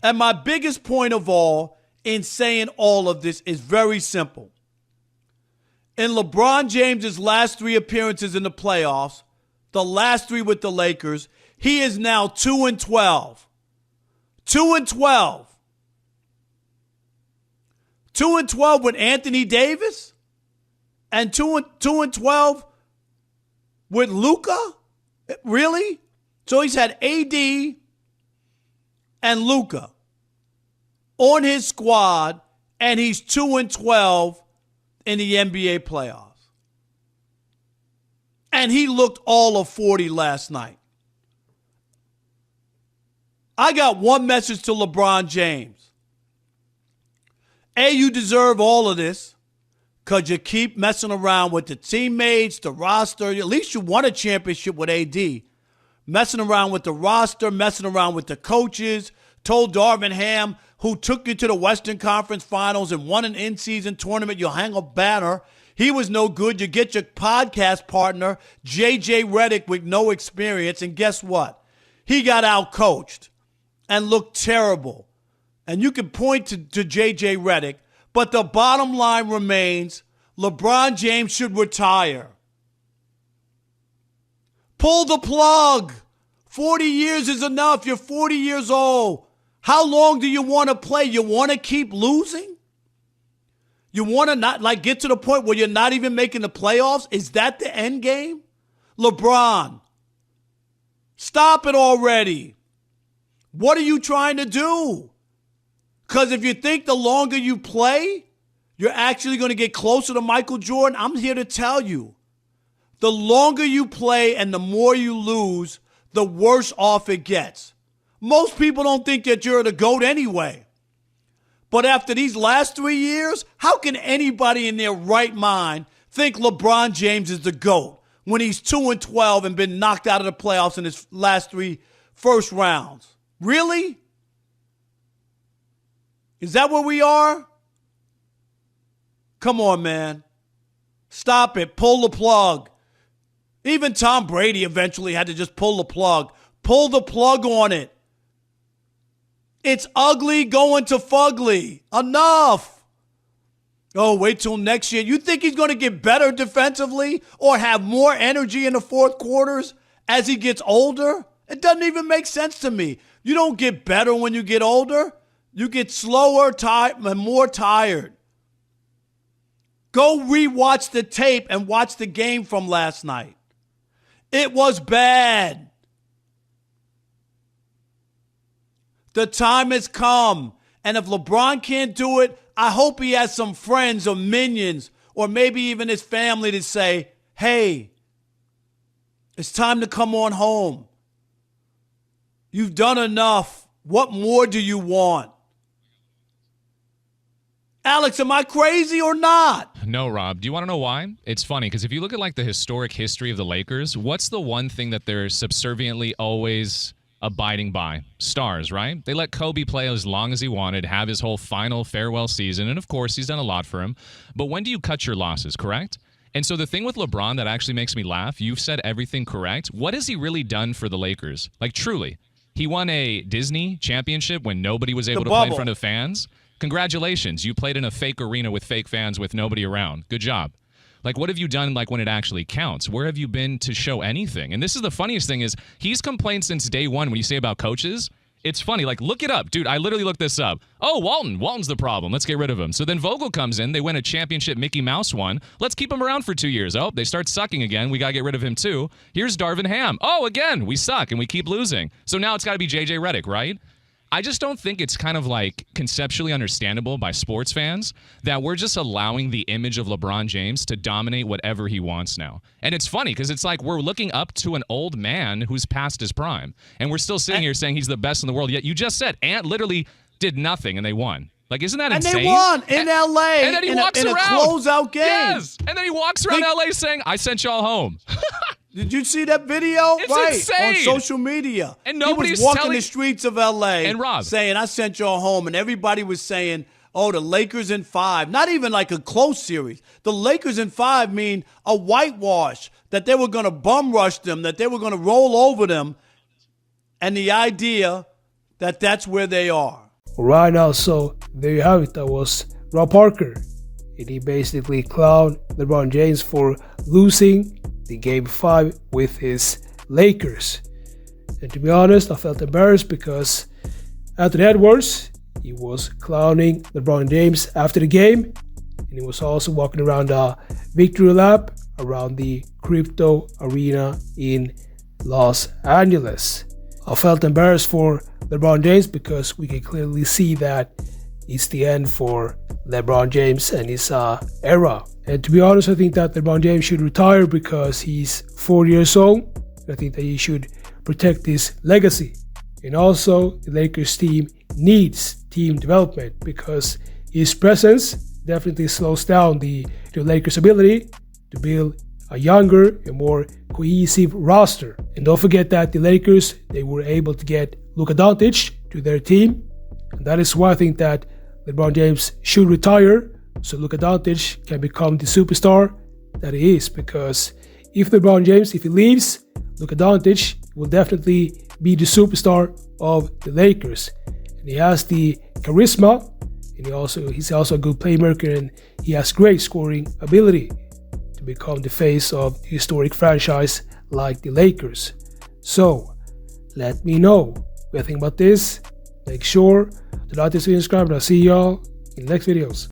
And my biggest point of all in saying all of this is very simple. In LeBron James's last 3 appearances in the playoffs, the last 3 with the Lakers, he is now 2-12. 2-12. 2-12 with Anthony Davis and 2-12 with Luka? Really? So he's had AD and Luka on his squad, and he's 2-12 in the NBA playoffs. And he looked all of 40 last night. I got one message to LeBron James. A, you deserve all of this because you keep messing around with the teammates, the roster. At least you won a championship with AD. Messing around with the roster, messing around with the coaches. Told Darvin Ham, who took you to the Western Conference Finals and won an in-season tournament, you'll hang a banner. He was no good. You get your podcast partner, J.J. Redick, with no experience, and guess what? He got out-coached and looked terrible. And you can point to J.J. Redick, but the bottom line remains LeBron James should retire. Pull the plug. 40 years is enough. You're 40 years old. How long do you want to play? You want to keep losing? You want to not get to the point where you're not even making the playoffs? Is that the end game? LeBron, stop it already. What are you trying to do? Because if you think the longer you play, you're actually going to get closer to Michael Jordan, I'm here to tell you, the longer you play and the more you lose, the worse off it gets. Most people don't think that you're the GOAT anyway. But after these last 3 years, how can anybody in their right mind think LeBron James is the GOAT when he's 2-12 and been knocked out of the playoffs in his last 3 first rounds? Really? Is that where we are? Come on, man. Stop it. Pull the plug. Even Tom Brady eventually had to just pull the plug. Pull the plug on it. It's ugly going to fugly. Enough. Oh, wait till next year. You think he's going to get better defensively or have more energy in the fourth quarters as he gets older? It doesn't even make sense to me. You don't get better when you get older. You get slower, and more tired. Go rewatch the tape and watch the game from last night. It was bad. The time has come. And if LeBron can't do it, I hope he has some friends or minions or maybe even his family to say, hey, it's time to come on home. You've done enough. What more do you want? Alex, am I crazy or not? No, Rob. Do you want to know why? It's funny because if you look at the historic history of the Lakers, what's the one thing that they're subserviently always abiding by? Stars, right? They let Kobe play as long as he wanted, have his whole final farewell season, and of course he's done a lot for him. But when do you cut your losses, correct? And so the thing with LeBron that actually makes me laugh, you've said everything correct. What has he really done for the Lakers? Truly. He won a Disney championship when nobody was able to play in front of fans. Congratulations. You played in a fake arena with fake fans with nobody around. Good job. What have you done when it actually counts? Where have you been to show anything? And this is the funniest thing is he's complained since day one when you say about coaches. It's funny. Look it up. Dude, I literally looked this up. Oh, Walton. Walton's the problem. Let's get rid of him. So then Vogel comes in. They win a championship. Mickey Mouse won. Let's keep him around for 2 years. Oh, they start sucking again. We got to get rid of him too. Here's Darvin Ham. Oh, again, we suck and we keep losing. So now it's got to be J.J. Redick, right? I just don't think it's kind of conceptually understandable by sports fans that we're just allowing the image of LeBron James to dominate whatever he wants now. And it's funny because it's we're looking up to an old man who's past his prime. And we're still sitting here saying he's the best in the world. Yet you just said Ant literally did nothing and they won. Isn't that insane? And they won in L.A. And then he walks around. In a closeout game. Yes. And then he walks around L.A. saying, I sent y'all home. Did you see that video? It's insane. On social media. And nobody's he was walking the streets of L.A. and Rob saying, I sent y'all home. And everybody was saying, oh, the Lakers in 5. Not even a close series. The Lakers in 5 mean a whitewash, that they were going to bum rush them, that they were going to roll over them. And the idea that that's where they are. Alright, now, so there you have it. That was Rob Parker. And he basically clowned LeBron James for losing the Game 5 with his Lakers. And to be honest, I felt embarrassed because Anthony Edwards, he was clowning LeBron James after the game. And he was also walking around the victory lap around the crypto arena in Los Angeles. I felt embarrassed for LeBron James because we can clearly see that it's the end for LeBron James and his era. And to be honest, I think that LeBron James should retire because he's 40 years old. I think that he should protect his legacy. And also, the Lakers team needs team development because his presence definitely slows down the Lakers' ability to build a younger and more cohesive roster. And don't forget that the Lakers, they were able to get Luka Doncic to their team. And that is why I think that LeBron James should retire so Luka Doncic can become the superstar that he is. Because if LeBron James, if he leaves, Luka Doncic will definitely be the superstar of the Lakers. And he has the charisma, and he's also a good playmaker, and he has great scoring ability to become the face of the historic franchise like the Lakers. So, let me know what you think about this. Make sure to like this video and subscribe, and I'll see y'all in the next videos.